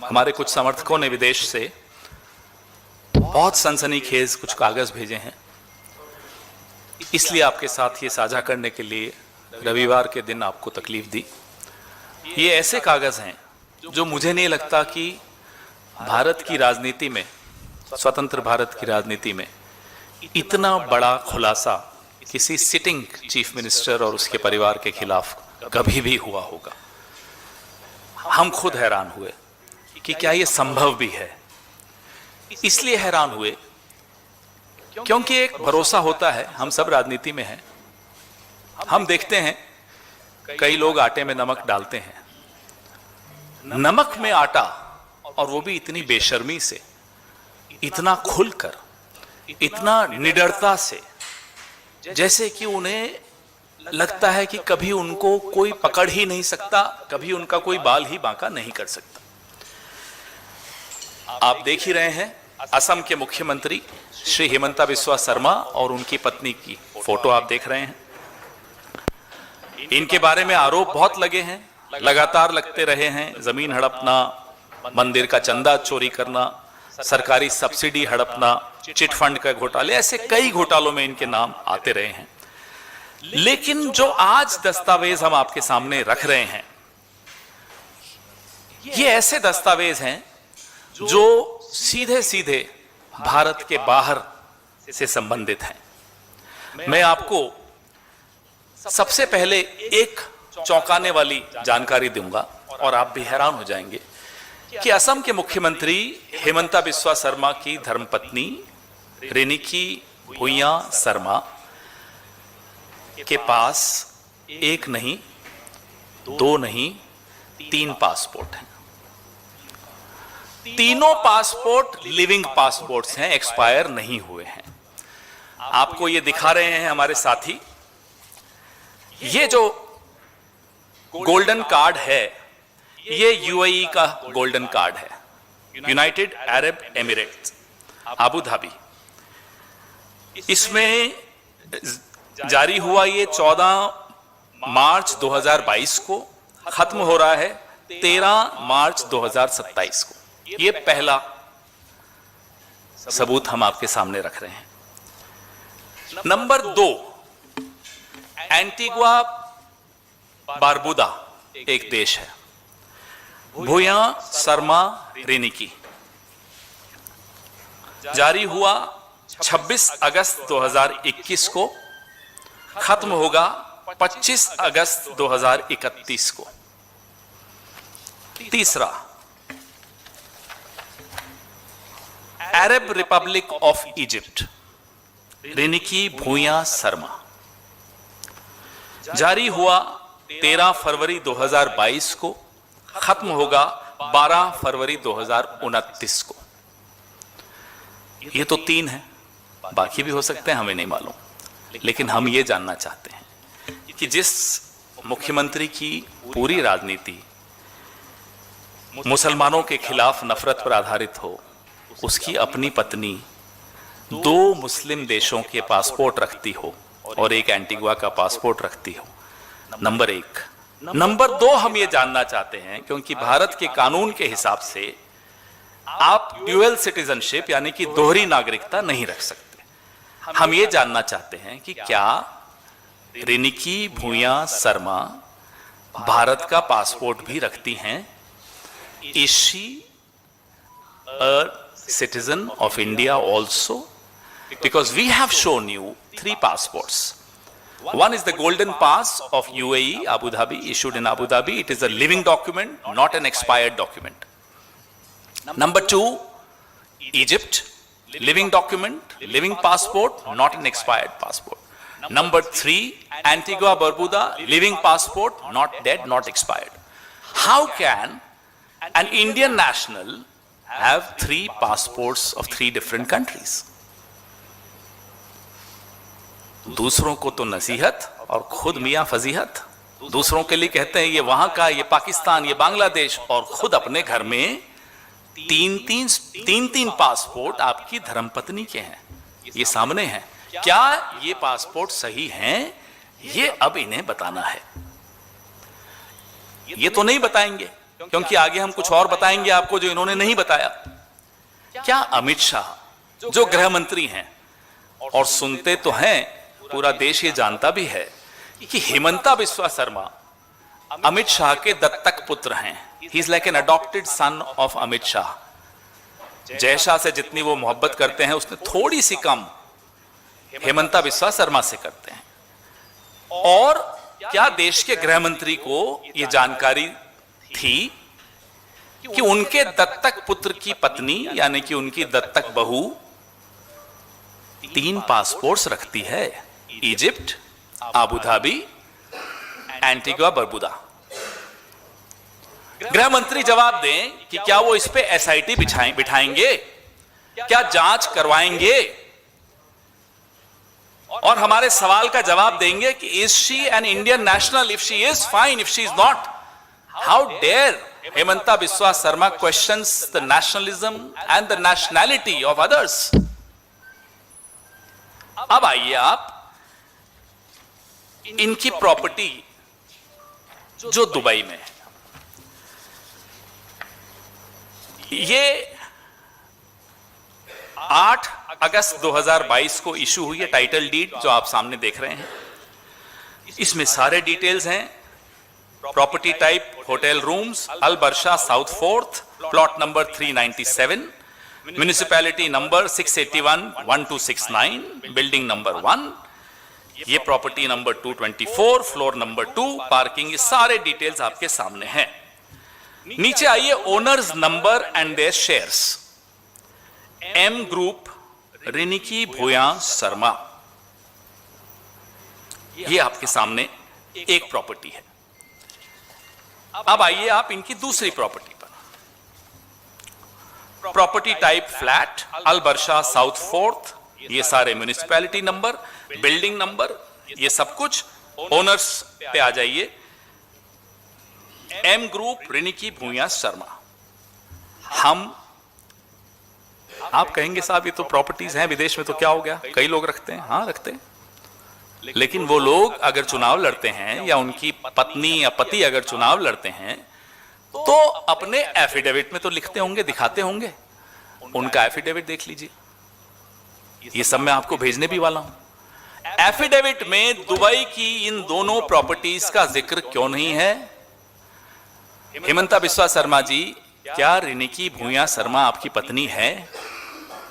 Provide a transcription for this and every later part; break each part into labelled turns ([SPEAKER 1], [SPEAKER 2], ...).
[SPEAKER 1] हमारे कुछ समर्थकों ने विदेश से बहुत सनसनीखेज कुछ कागज भेजे हैं, इसलिए आपके साथ ये साझा करने के लिए रविवार के दिन आपको तकलीफ दी। ये ऐसे कागज हैं जो मुझे नहीं लगता कि भारत की राजनीति में, स्वतंत्र भारत की राजनीति में इतना बड़ा खुलासा किसी सिटिंग चीफ मिनिस्टर और उसके परिवार के खिलाफ कभी भी हुआ होगा। हम खुद हैरान हुए कि क्या ये संभव भी है। इसलिए हैरान हुए क्योंकि एक भरोसा होता है, हम सब राजनीति में हैं, हम देखते हैं कई लोग आटे में नमक डालते हैं, नमक में आटा, और वो भी इतनी बेशर्मी से, इतना खुलकर, इतना निडरता से, जैसे कि उन्हें लगता है कि कभी उनको कोई पकड़ ही नहीं सकता, कभी उनका कोई बाल ही बांका नहीं कर सकता। आप देख ही रहे हैं असम के मुख्यमंत्री श्री हिमंता बिस्वा शर्मा और उनकी पत्नी की फोटो आप देख रहे हैं। इनके बारे में आरोप बहुत लगे हैं, लगातार लगते रहे हैं। जमीन हड़पना, मंदिर का चंदा चोरी करना, सरकारी सब्सिडी हड़पना, चिट फंड का घोटाले, ऐसे कई घोटालों में इनके नाम आते रहे हैं। लेकिन जो आज दस्तावेज हम आपके सामने रख रहे हैं, ये ऐसे दस्तावेज हैं जो सीधे सीधे भारत के बाहर से संबंधित हैं। मैं आपको सबसे पहले एक चौंकाने वाली जानकारी दूंगा और आप भी हैरान हो जाएंगे कि असम के मुख्यमंत्री हिमंता बिस्वा शर्मा की धर्मपत्नी रेनिकी भुइयां शर्मा के पास एक नहीं, दो नहीं, 3 पासपोर्ट हैं। तीनों पासपोर्ट लिविंग पासपोर्ट्स हैं, एक्सपायर नहीं हुए हैं। आपको ये दिखा रहे हैं हमारे साथी। ये जो गोल्डन कार्ड है, ये यूएई का गोल्डन कार्ड है, United Arab Emirates, Abu Dhabi. इसमें जारी हुआ ये 14 मार्च 2022 को, खत्म हो रहा है 13 मार्च 2027 को। ये पहला सबूत हम आपके सामने रख रहे हैं। नंबर 2, एंटीगुआ बारबुदा एक देश है, भुइयां शर्मा रेनिकी, जारी हुआ 26 अगस्त 2021 को, खत्म होगा 25 अगस्त 2031 को। तीसरा, अरब रिपब्लिक ऑफ इजिप्ट, रेनिकी भुइयां शर्मा, जारी हुआ 13 फरवरी 2022 को, खत्म होगा 12 फरवरी 2029 को। ये तो 3 है, बाकी भी हो सकते हैं, हमें नहीं मालूम। लेकिन हम ये जानना चाहते हैं कि जिस मुख्यमंत्री की पूरी राजनीति मुसलमानों के खिलाफ नफरत पर आधारित हो, उसकी अपनी पत्नी 2 मुस्लिम देशों के पासपोर्ट रखती हो और एक एंटीगुआ का पासपोर्ट रखती हो। नंबर 1। नंबर 2, हम ये जानना चाहते हैं क्योंकि भारत के कानून के हिसाब से आप ड्यूअल सिटीजनशिप यानी कि दोहरी नागरिकता नहीं रख सकते। हम ये जानना चाहते हैं कि क्या रेनिकी भुइयां शर्मा भारत का पासपोर्ट भी रखती हैं? Is she a citizen of India also? Because we have shown you 3 passports. One is the golden pass of UAE, Abu Dhabi, issued in Abu Dhabi. It is a living document, not an expired document. Number 2, Egypt, living document, living passport, not an expired passport. Number 3, Antigua Barbuda, living passport, not dead, not expired. How can an Indian national have 3 passports of 3 different countries? दूसरों को तो नसीहत और खुद मियां फजीहत। दूसरों के लिए कहते हैं ये वहां का, ये पाकिस्तान, ये बांग्लादेश, और खुद अपने घर में 3 पासपोर्ट आपकी धर्मपत्नी के हैं। ये सामने हैं। क्या ये पासपोर्ट सही हैं? ये अब इन्हें बताना है। ये तो नहीं बताएंगे क्योंकि आगे हम कुछ और बताएंगे आपको जो इन्होंने नहीं बताया। क्या अमित शाह जो गृह मंत्री हैं, और सुनते तो हैं, पूरा देश ये जानता भी है कि हेमंता बिस्वा शर्मा अमित शाह के दत्तक पुत्र हैं। He is like an adopted son of Amit Shah. Jay Shah से जितनी वो मोहब्बत करते हैं उसने थोड़ी सी कम हेमंता बिस्वा शर्मा से करते हैं। और क्या देश के गृह मंत्री को यह जानकारी थी कि उनके दत्तक पुत्र की पत्नी यानी कि उनकी दत्तक बहू 3 पासपोर्ट्स रखती है? Egypt, Abu Dhabi, Antigua Barbuda. गृह मंत्री जवाब दें कि क्या वो इस पे एसआईटी बिठाएंगे, क्या जांच करवाएंगे, और हमारे सवाल का जवाब देंगे कि is she an Indian national? If she is, fine. If she is not, how dare Himanta Biswa Sarma questions the nationalism and the nationality of others. अब आइए आप इनकी प्रॉपर्टी जो दुबई में है, ये 8 अगस्त 2022 को इशू हुई है टाइटल डीड जो आप सामने देख रहे हैं। इसमें सारे डिटेल्स हैं। Property type hotel rooms, Al Barsha south fourth, plot number 397, municipality number 681-1269, building number 1, ये property number 224, floor number 2, parking, ये सारे डिटेल्स आपके सामने हैं। नीचे आइए, owners number and their shares. M group, Riniki Bhuyan Sharma, ये आपके सामने एक प्रॉपर्टी है। अब आइए आप इनकी दूसरी प्रॉपर्टी पर। प्रॉपर्टी टाइप फ्लैट, अल बर्शा साउथ फोर्थ, ये सारे म्युनिसिपैलिटी नंबर, बिल्डिंग नंबर, ये सब कुछ। ओनर्स पे आ जाइए, एम ग्रुप, रिनिकी भूया शर्मा। आप कहेंगे साहब ये तो प्रॉपर्टीज हैं विदेश में, तो क्या हो गया, कई लोग रखते हैं। हाँ रखते हैं, लेकिन वो लोग अगर चुनाव लड़ते हैं या उनकी पत्नी या पति अगर चुनाव लड़ते हैं तो अपने एफिडेविट में तो लिखते होंगे, दिखाते होंगे। उनका एफिडेविट देख लीजिए, ये सब मैं आपको भेजने भी वाला हूं। एफिडेविट में दुबई की इन दोनों प्रॉपर्टीज का जिक्र क्यों नहीं है? हेमंता बिस्वा शर्मा जी, क्या रिनिकी भूया शर्मा आपकी पत्नी है?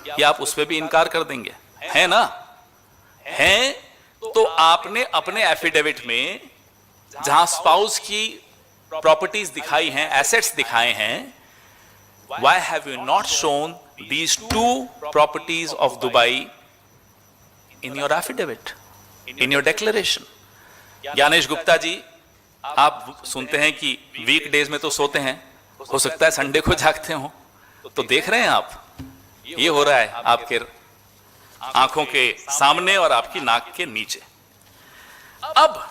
[SPEAKER 1] या आप उस पर भी इनकार कर देंगे? है ना? है तो आपने अपने एफिडेविट में जहां स्पाउस की प्रॉपर्टीज दिखाई हैं, एसेट्स दिखाए हैं, why have you not shown these 2 properties of Dubai in your affidavit, in your declaration? Gyanesh Gupta ji, आप सुनते हैं कि वीकडेज में तो सोते हैं, हो सकता है संडे को जागते हो, तो देख रहे हैं आप ये हो रहा है आपके आंखों के सामने और आपकी नाक के नीचे। अब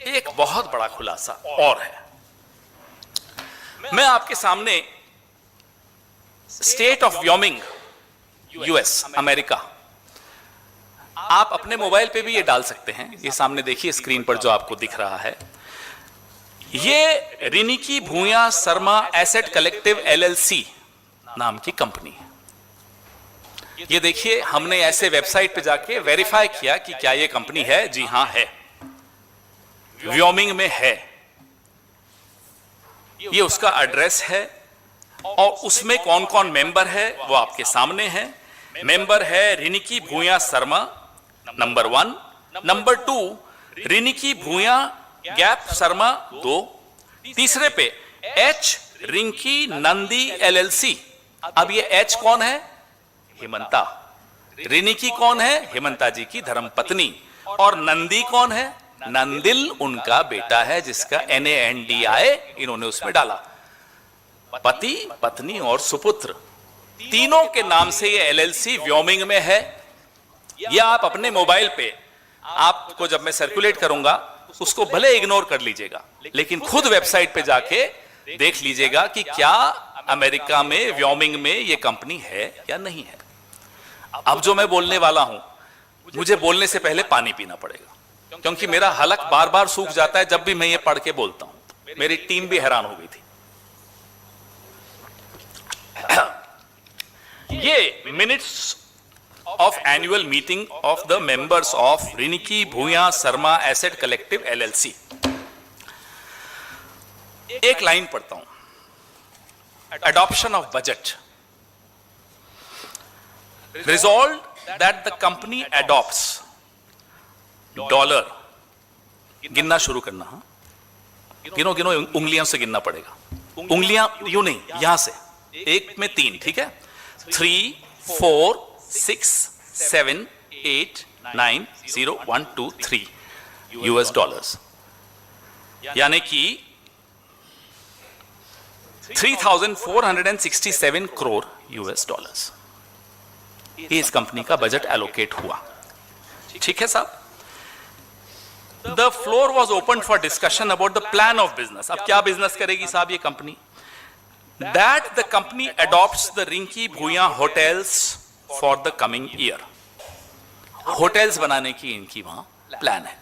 [SPEAKER 1] एक बहुत बड़ा खुलासा और है। मैं आपके सामने state of Wyoming, US, America, आप अपने मोबाइल पे भी ये डाल सकते हैं। ये सामने देखिए स्क्रीन पर जो आपको दिख रहा है, ये Riniki Bhuyan Sharma asset collective LLC नाम की कंपनी है। ये देखिए, हमने ऐसे वेबसाइट पे जाके वेरीफाई किया कि क्या ये कंपनी है। जी हां है, व्योमिंग में है। ये उसका एड्रेस है और उसमें कौन कौन मेंबर है वो आपके सामने है। मेंबर है रिनिकी भूया शर्मा नंबर 1, नंबर 2 रिनिकी भूया गैप शर्मा 2, तीसरे पे एच रिंकी नंदी एलएलसी। अब ये एच कौन है? हेमंता। रिनिकी कौन है? हेमंता जी की धर्मपत्नी। और नंदी कौन है? नंदिल उनका बेटा है जिसका NANDI इन्होंने उसमें डाला। पति, पत्नी और सुपुत्र, तीनों के नाम से ये एलएलसी व्योमिंग में है। या आप अपने मोबाइल पे, आपको जब मैं सर्कुलेट करूंगा उसको भले इग्नोर कर लीजिएगा, लेकिन खुद वेबसाइट पे जाके देख लीजिएगा कि क्या अमेरिका में व्योमिंग में ये कंपनी है या नहीं है। अब जो मैं बोलने वाला हूं, मुझे बोलने से पहले पानी पीना पड़ेगा, क्योंकि मेरा हलक बार बार सूख जाता है जब भी मैं ये पढ़ के बोलता हूं। मेरी टीम भी हैरान हो गई थी। ये minutes of annual meeting of the members of Riniki Bhuyan Sharma asset collective LLC। एक लाइन पढ़ता हूं। Adoption of budget. Resolve that the company adopts dollar, गिनना शुरू करना, हाँ गिनो गिनो, उंगलियों से गिनना पड़ेगा, उंगलियां यूं नहीं, यहां से, एक में 3, ठीक है, 3 4 6 7 8 9 0 1 2 3 US डॉलर्स, यानी कि 3,467 करोड़ US डॉलर्स ये इस कंपनी का बजट एलोकेट हुआ। ठीक है साहब। The floor was open for discussion about the plan of business. अब क्या बिजनेस करेगी साहब ये कंपनी? That the company adopts the Rinki Bhuyan hotels for the coming year. Hotels बनाने की इनकी वहां प्लान है।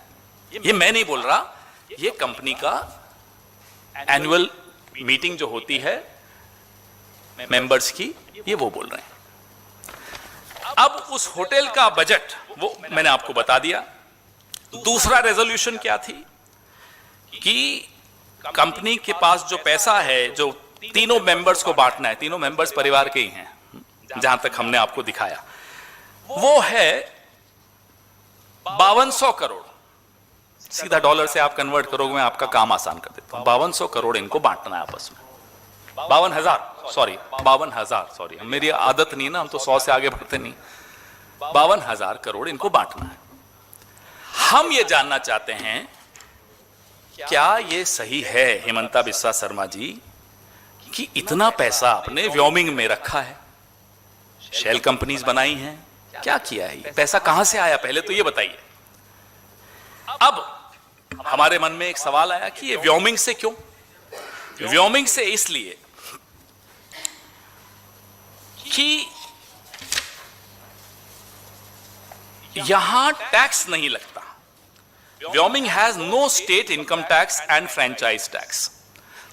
[SPEAKER 1] ये मैं नहीं बोल रहा, ये कंपनी का एनुअल मीटिंग जो होती है मेंबर्स की, ये वो बोल रहे हैं। अब उस होटल का बजट वो मैंने आपको बता दिया। दूसरा रेजोल्यूशन क्या थी कि कंपनी के पास जो पैसा है जो तीनों मेंबर्स को बांटना है, तीनों मेंबर्स परिवार के ही हैं जहां तक हमने आपको दिखाया, वो है 5200 करोड़। सीधा डॉलर से आप कन्वर्ट करोगे, मैं आपका काम आसान कर देता हूं। 5200 करोड़ इनको बांटना है आपस में। 52,000 सॉरी, मेरी आदत नहीं ना, हम तो 100 से आगे बढ़ते नहीं। 52,000 करोड़ इनको बांटना है। हम ये जानना चाहते हैं क्या ये सही है हेमंता बिस्वा शर्मा जी कि इतना पैसा आपने व्योमिंग में रखा है, शेल कंपनीज बनाई हैं, क्या किया है? ये पैसा कहां से आया, पहले तो ये बताइए। अब हमारे मन में एक सवाल आया कि ये व्योमिंग से क्यों? व्योमिंग से इसलिए कि यहां टैक्स नहीं लगता। Wyoming has no state income tax and franchise tax.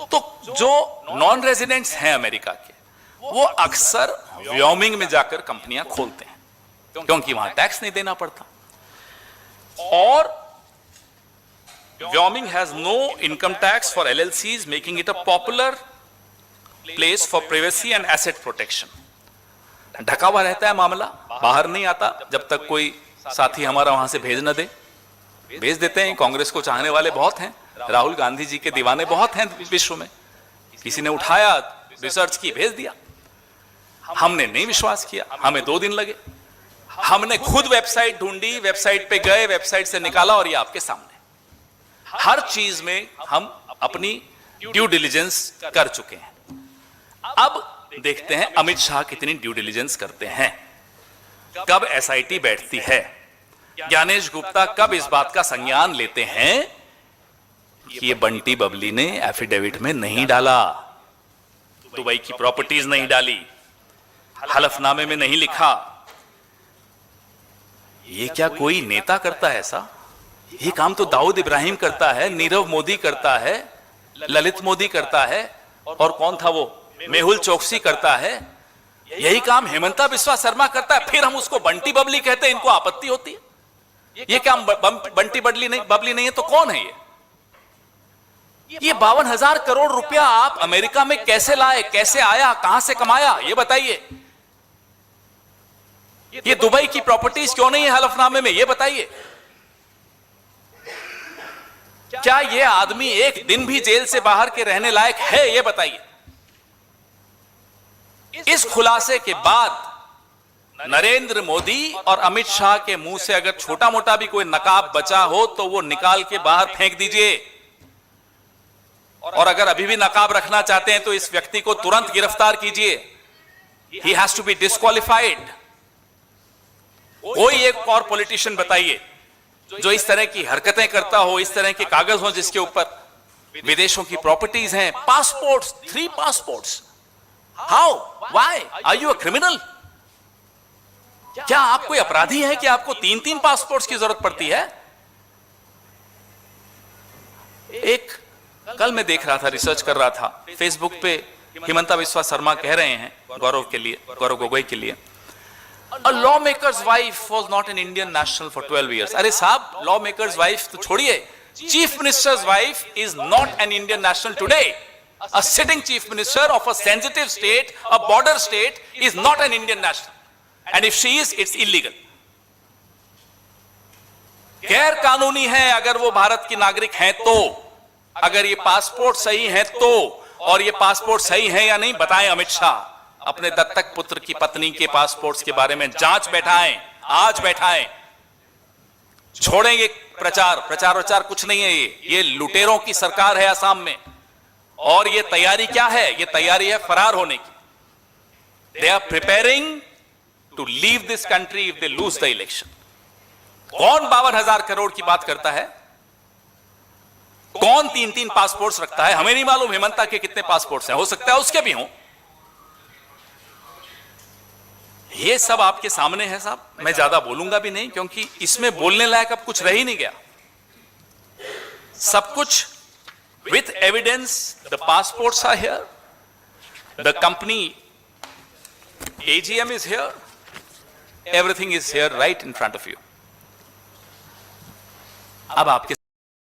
[SPEAKER 1] तो जो नॉन रेजिडेंट्स हैं अमेरिका के, वो अक्सर व्योमिंग में जाकर कंपनियां खोलते हैं क्योंकि वहां टैक्स नहीं देना पड़ता। और Wyoming has no income tax for LLCs, making it a popular place for privacy and asset protection. ढका हुआ रहता है मामला, बाहर नहीं आता जब तक कोई साथी हमारा वहां से भेज न दे। भेज देते हैं, कांग्रेस को चाहने वाले बहुत हैं, राहुल गांधी जी के दीवाने बहुत हैं विश्व में। किसी ने उठाया, रिसर्च की, भेज दिया। हमने नहीं विश्वास किया, हमें 2 दिन लगे। हमने खुद वेबसाइट ढूंढी, वेबसाइट पे गए, वेबसाइट से निकाला और ये आपके सामने। हर चीज में हम अपनी ड्यू डिलिजेंस कर चुके हैं। अब देखते हैं अमित शाह कितनी ड्यू डिलिजेंस करते हैं, कब SIT बैठती है, ज्ञानेश गुप्ता कब इस बात का संज्ञान लेते हैं कि ये बंटी बबली ने एफिडेविट में नहीं डाला, दुबई की प्रॉपर्टीज नहीं डाली, हलफनामे में नहीं लिखा। ये क्या कोई नेता करता है ऐसा? ये काम तो दाऊद इब्राहिम करता है, नीरव मोदी करता है, ललित मोदी करता है, और कौन था वो, मेहुल चोकसी करता है। यही काम हेमंता बिस्वा शर्मा करता है, फिर हम उसको बंटी बबली कहते हैं, इनको आपत्ति होती है। ये क्या बंटी बबली नहीं है तो कौन है ये 52,000 करोड़ रुपया आप अमेरिका में कैसे लाए, कैसे आया, कहां से कमाया, ये बताइए। ये दुबई की प्रॉपर्टीज क्यों नहीं है हलफनामे में, ये बताइए। क्या ये आदमी एक दिन भी जेल से बाहर के रहने लायक है, ये बताइए। इस खुलासे के बाद नरेंद्र मोदी और अमित शाह के मुंह से अगर छोटा मोटा भी कोई नकाब बचा हो तो वो निकाल के बाहर फेंक दीजिए। और अगर अभी भी नकाब रखना चाहते हैं तो इस व्यक्ति को तुरंत गिरफ्तार कीजिए। He has to be disqualified. कोई एक और पॉलिटिशियन बताइए जो इस तरह की हरकतें करता हो, इस तरह के कागज हो जिसके ऊपर विदेशों की प्रॉपर्टीज हैं, passports, 3 passports. How, why are you a criminal? क्या आप कोई अपराधी हैं कि आपको 3-3 पासपोर्ट्स की जरूरत पड़ती है? कल मैं देख रहा था, रिसर्च कर रहा था, फेसबुक पे हिमंता बिस्वा शर्मा कह रहे हैं गौरव गोगोई के लिए, A lawmaker's wife was not an Indian national for 12 years. अरे साहब, lawmaker's wife तो छोड़िए, chief minister's wife is not an Indian national today. A sitting chief minister of a sensitive state, a border state, is not an Indian national. And if she is, it's illegal. गैर कानूनी है अगर वो भारत की नागरिक हैं तो, अगर ये पासपोर्ट सही है तो, और ये पासपोर्ट सही है या नहीं बताएं अमित शाह। अपने दत्तक पुत्र की पत्नी के पासपोर्ट्स के बारे में जांच बैठाएं, आज बैठाएं। छोड़ेंगे प्रचार कुछ नहीं है। ये लुटेरों की सरकार है असम में, और ये तैयारी क्या है? ये तैयारी है फरार होने की। They are preparing to leave this country if they lose the election. कौन 52,000 करोड़ की बात करता है? कौन 3-3 पासपोर्ट्स रखता है? हमें नहीं मालूम हेमंता के कितने पासपोर्ट्स हैं, हो सकता है उसके भी हों। ये सब आपके सामने है साहब, मैं ज्यादा बोलूंगा भी नहीं, क्योंकि इसमें बोलने लायक अब कुछ रह ही नहीं गया। सब कुछ with evidence, the passports are here, the company AGM is here, everything is here right in front of you. अब आपके